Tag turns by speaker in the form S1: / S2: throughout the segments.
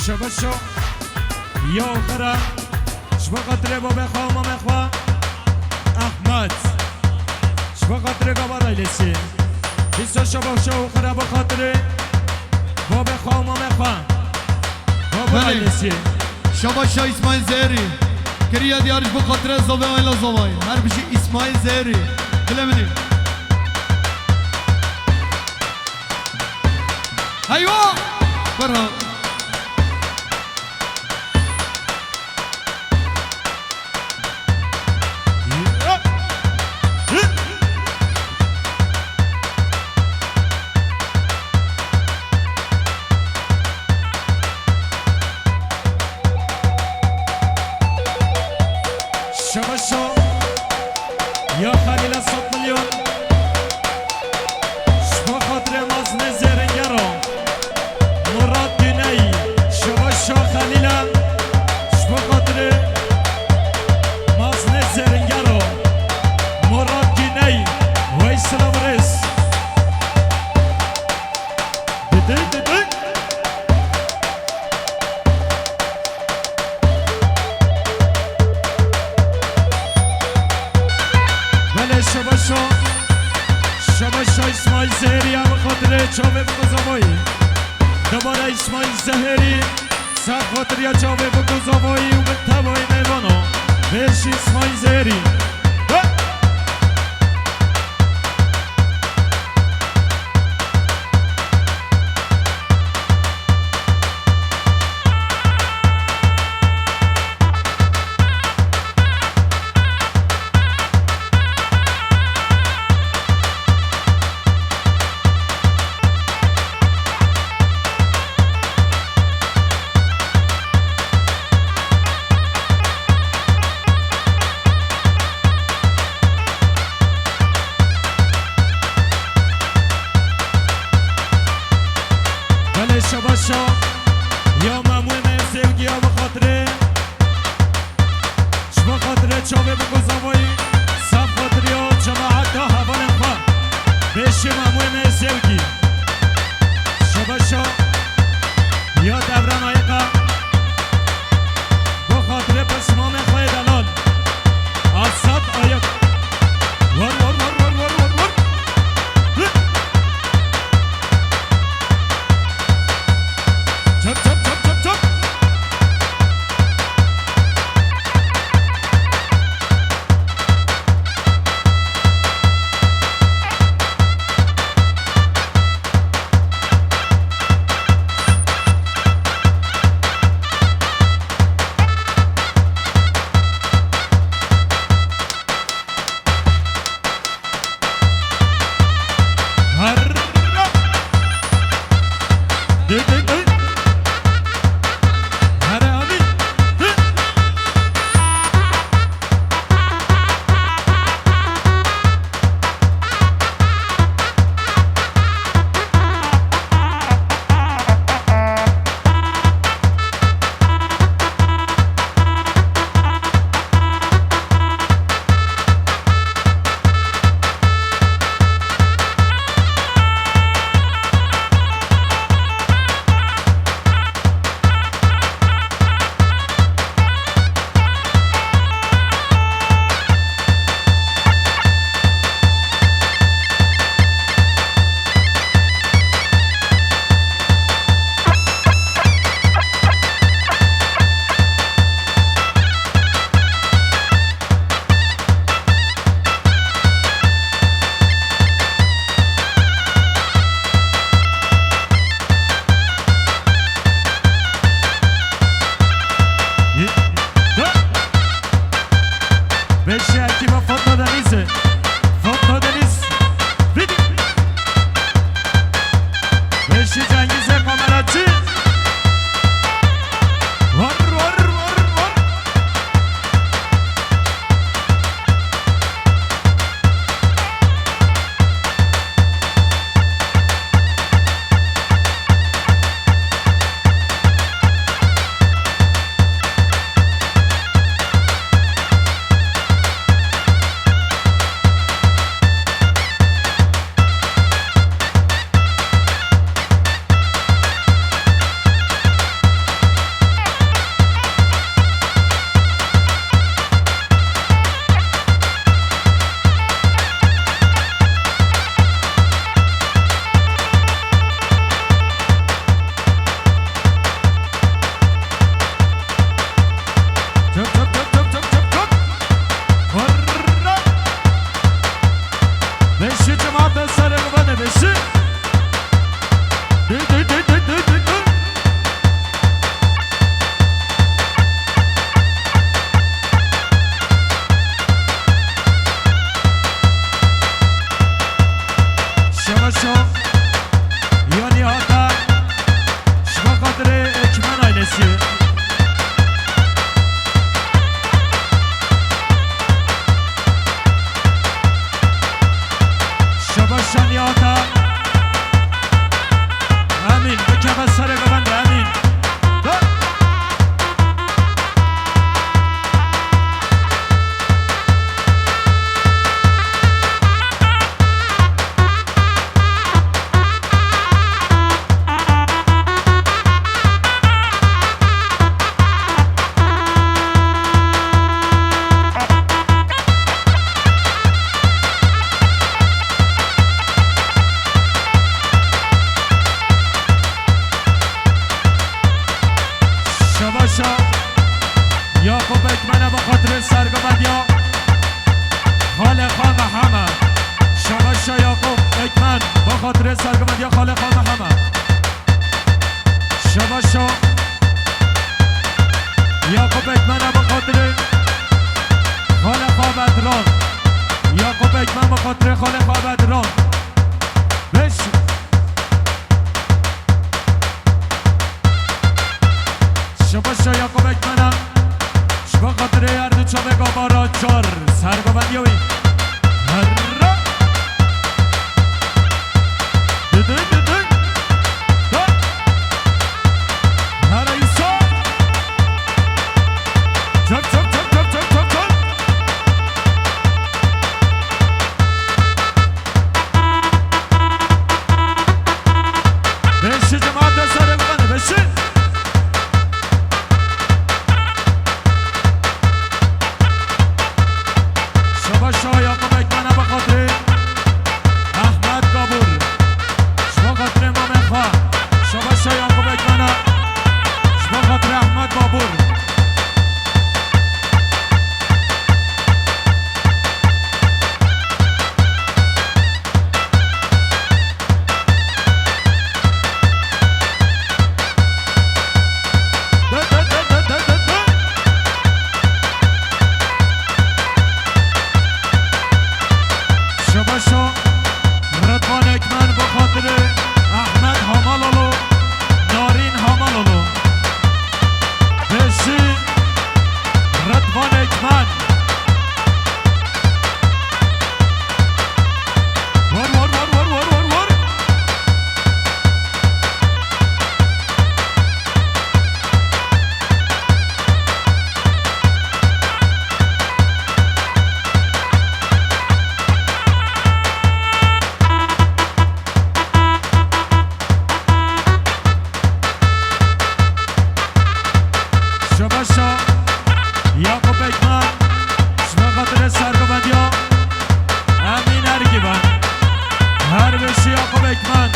S1: شبشو یا آخره شبا خاطر بابا خواه مام خواه احمد شبا خاطر گابا رایلسی بیسا شبا شو آخره با خاطر بابا خواه مام خواه بابا رایلسی
S2: شبا شا اسماعیل زهری کریا دیارش با خاطر زوبه آیلا زوبای هر بشی اسماعیل زهری بلمنی هیوا برها
S1: شبشو یا خلیل 100 میلیون شبا خاطر مازن زرنگرو مراد دینهی شبشو خلیل شبا خاطر مازن زرنگرو مراد دینهی وی سلام رس دیدی شبشو اسماعیل زهری هم خاطر چاوه بگذابایی دوباره اسماعیل زهری سر خاطر یا چاوه بگذابایی و به تبایی میوانو بهش اسماعیل زهری شباشا یا مموی سیوگی ها بخاطره شما خاطره چاوه بگذابایی سب خاطری ها جماعت ها حوال خواه بشی مموی سیوگی شباشا یا دوران آیقا بخاطره پس مام خواه دلال آساد آیق ور ور ور ور ور ور ور چپ چپ چپ چپ چپ هر دی دی دی سر قبانه بشی دو دو دو دو دو دو دو شما یانی آتا شما خاطر اکمن آیلسی شما شانی آتا امین بکم سر ببند امین یاکوب اکمن با خاطر سرگمد یا خالق خان همه شباشا یاکوب اکمن با خاطر سرگمد یا خالق خان همه شباشا یاکوب اکمن با خاطر خالق خان بدران یاکوب اکمن با خاطر خالق خان بدران بش شباشا یاکوب اکمن شما خاطر هر دو چا بگا بارا چار سرگوبندی ہوئی هر دو دو دو دو دو هر ایسا چک چک چک چک چک چک چک بشی جماعت سرگوبنده بشی شما یاکوب اکمن با خاطر احمد گابور شما خاطر امام خواه شما یاکوب اکمن شما خاطر احمد گابور رضوان اکمن با خاطر احمد حمالولو نارین حمالولو بشی رضوان اکمن ور ور ور ور ور ور ور شباشا یاکوب اکمن شما خاطر سرگوبندی ها امین ارگیبن هر بشی یاکوب اکمن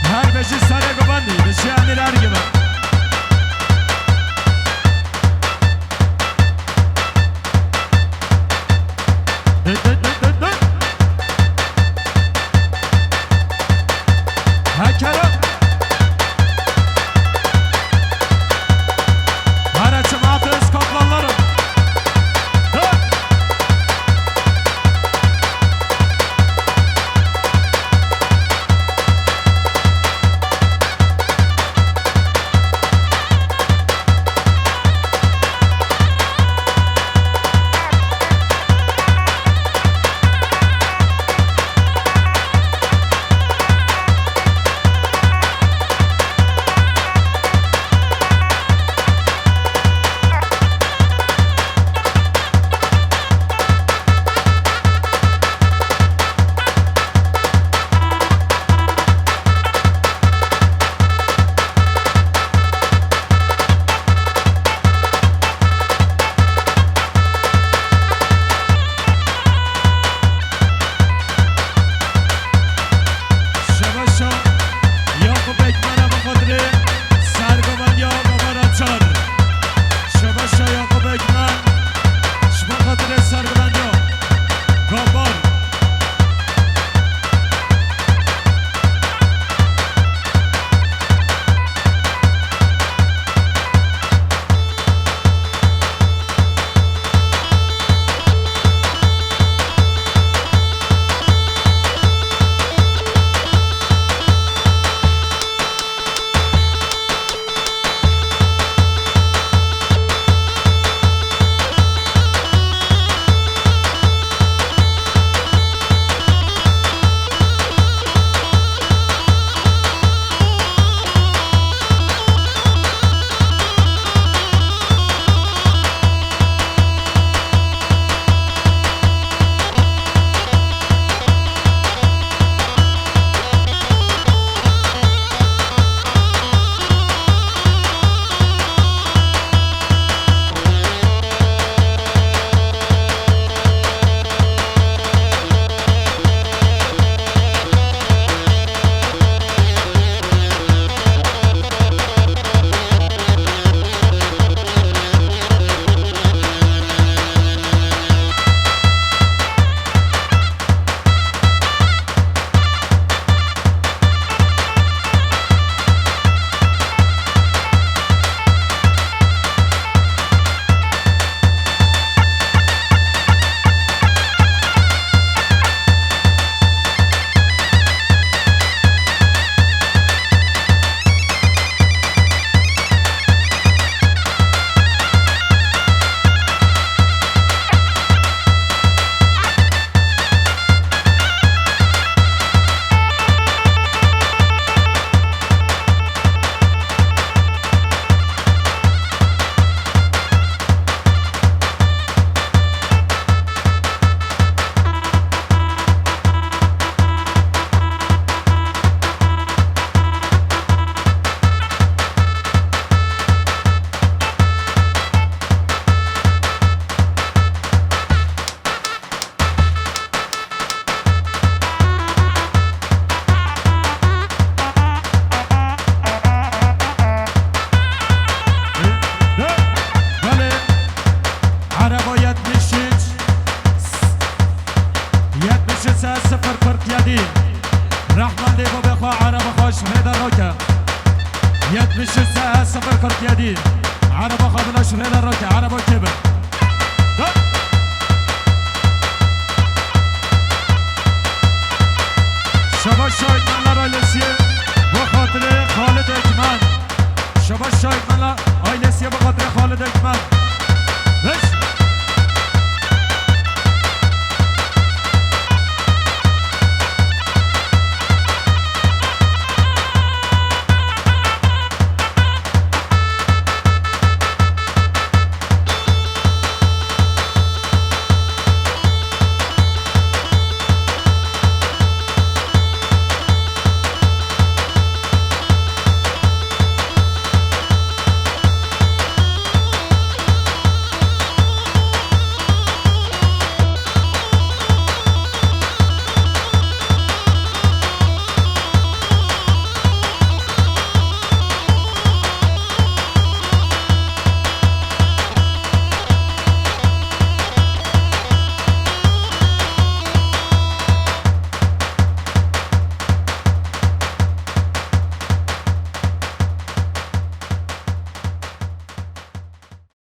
S1: هر بشی سرگوبندی بشی امین ارگیبن هکرم 047 رحمان دیو بخوا عرب خوش ریده روکه 73 047 عرب خواه بلا شریده روکه عرب که بر